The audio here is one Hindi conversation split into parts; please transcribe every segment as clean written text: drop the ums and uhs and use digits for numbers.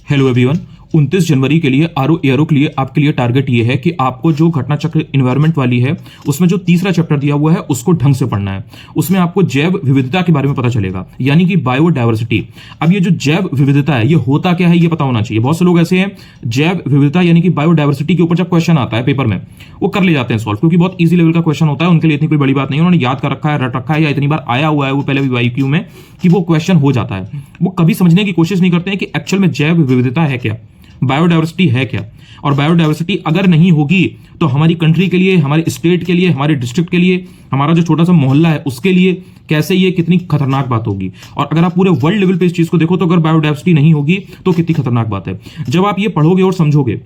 Hello everyone. 29 जनवरी के लिए आरो एयरो के लिए आपके लिए टारगेट ये है कि आपको जो घटना चक्र इन्वायरमेंट वाली है उसमें जो तीसरा चैप्टर दिया हुआ है उसको ढंग से पढ़ना है। उसमें आपको जैव विविधता के बारे में पता चलेगा, यानी कि बायोडायवर्सिटी। अब ये जो जैव विविधता है ये होता क्या है ये पता होना चाहिए। बहुत से लोग ऐसे हैं जैव विविधता यानी कि बायोडायवर्सिटी के ऊपर जब क्वेश्चन आता है पेपर में वो कर ले जाते हैं सॉल्व, क्योंकि बहुत ईजी लेवल का क्वेश्चन होता है, उनके लिए इतनी कोई बड़ी बात नहीं है, उन्होंने याद कर रखा है, रट रखा है, या इतनी बार आया हुआ है वो पहले भी वाईक्यू में कि वो क्वेश्चन हो जाता है। वो कभी समझने की कोशिश नहीं करते हैं कि एक्चुअल में जैव विविधता है क्या, बायोडायवर्सिटी है क्या। और बायोडायवर्सिटी अगर नहीं होगी तो हमारी कंट्री के लिए, हमारे स्टेट के लिए, हमारे डिस्ट्रिक्ट के लिए, हमारा जो छोटा सा मोहल्ला है उसके लिए कैसे ये कितनी खतरनाक बात होगी। और अगर आप पूरे वर्ल्ड लेवल पे इस चीज को देखो तो अगर बायोडायवर्सिटी नहीं होगी तो कितनी खतरनाक बात है। जब आप ये पढ़ोगे और समझोगे,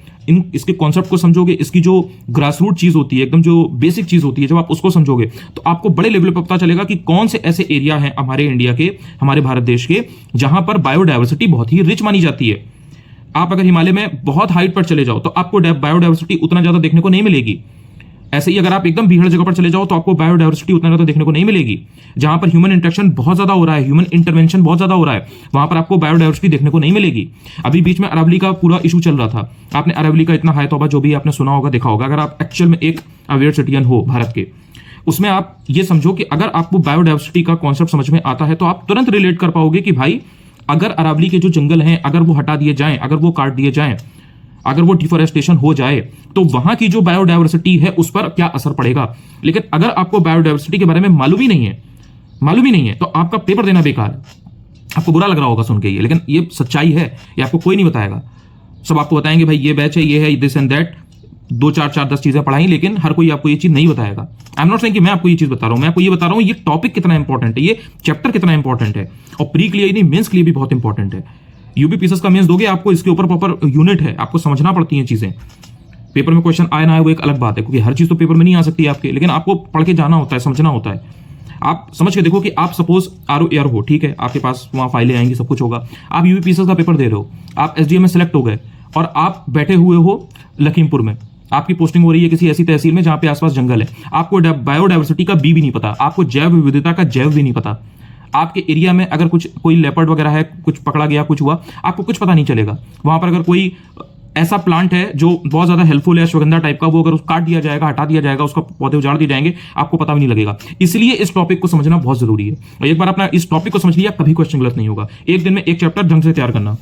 इसके कॉन्सेप्ट को समझोगे, इसकी जो ग्रासरूट चीज होती है, एकदम जो बेसिक चीज होती है, जब आप उसको समझोगे तो आपको बड़े लेवल पर पता चलेगा कि कौन से ऐसे एरिया हैं हमारे इंडिया के, हमारे भारत देश के, जहां पर बायोडायवर्सिटी बहुत ही रिच मानी जाती है। आप अगर हिमालय में बहुत हाइट पर चले जाओ तो आपको बायोडायवर्सिटी उतना ज्यादा देखने को नहीं मिलेगी। ऐसे ही अगर आप एकदम भीड़ जगह पर चले जाओ तो आपको बायोडायवर्सिटी उतना ज्यादा देखने को नहीं मिलेगी। जहां पर ह्यूमन इंटरेक्शन बहुत ज्यादा हो रहा है, ह्यूमन इंटरवेंशन बहुत ज्यादा हो रहा है, वहां पर आपको बायोडायवर्सिटी देखने को नहीं मिलेगी। अभी बीच में अरावली का पूरा इशू चल रहा था, आपने अरावली का इतना हाई तौबा जो भी आपने सुना होगा, देखा होगा। अगर आप एक्चुअल में एक अवेयर सिटीजन हो भारत के, उसमें आप ये समझो कि अगर आपको बायोडायवर्सिटी का कॉन्सेप्ट समझ में आता है तो आप तुरंत रिलेट कर पाओगे कि भाई अगर अरावली के जो जंगल हैं अगर वो हटा दिए जाएं, अगर वो काट दिए जाएं, अगर वो डिफोरेस्टेशन हो जाए तो वहां की जो बायोडायवर्सिटी है उस पर क्या असर पड़ेगा। लेकिन अगर आपको बायोडायवर्सिटी के बारे में मालूम ही नहीं है तो आपका पेपर देना बेकार है। आपको बुरा लग रहा होगा सुन के ये, लेकिन ये सच्चाई है, ये आपको कोई नहीं बताएगा। सब आपको बताएंगे भाई ये बैच है, ये है, दिस एंड दैट, 2 4 4 10 चीजें पढ़ाई, लेकिन हर कोई आपको ये चीज नहीं बताएगा। आई एम नॉट सेइंग कि मैं आपको ये चीज बता रहा हूं, मैं आपको ये बता रहा हूं ये टॉपिक कितना इंपॉर्टेंट है, ये चैप्टर कितना इंपॉर्टेंट है, और प्री के लिए नहीं मेंस के लिए भी बहुत इंपॉर्टेंट है। यूपीपीएसएस का मेंस दोगे आपको इसके ऊपर प्रॉपर यूनिट है, आपको समझना पड़ती हैं चीजें। पेपर में क्वेश्चन आए ना आए वो एक अलग बात है, क्योंकि हर चीज तो पेपर में नहीं आ सकती आपके, लेकिन आपको पढ़ के जाना होता है, समझना होता है। आप समझ के देखो कि आप सपोज आर एयर हो, ठीक है, आपके पास वहां फाइलें आएंगी, सब कुछ होगा, आप यूपीपीएसएस का पेपर दे रहे हो, आप एसडीएम में सेलेक्ट हो गए और आप बैठे हुए हो लखीमपुर में, आपकी पोस्टिंग हो रही है किसी ऐसी तहसील में जहां पे आसपास जंगल है, आपको बायोडायवर्सिटी का बी भी नहीं पता, आपको जैव विविधता का जैव भी नहीं पता, आपके एरिया में अगर कुछ कोई लेपर्ड वगैरह है, कुछ पकड़ा गया, कुछ हुआ, आपको कुछ पता नहीं चलेगा। वहां पर अगर कोई ऐसा प्लांट है जो बहुत ज्यादा हेल्पफुल है, अश्वगंधा टाइप का, वो अगर काट दिया जाएगा, हटा दिया जाएगा, उसका पौधे उजाड़ दिए जाएंगे, आपको पता भी नहीं लगेगा। इसलिए इस टॉपिक को समझना बहुत जरूरी है। और एक बार अपना इस टॉपिक को समझ लिया, कभी क्वेश्चन गलत नहीं होगा। एक दिन में एक चैप्टर ढंग से तैयार करना।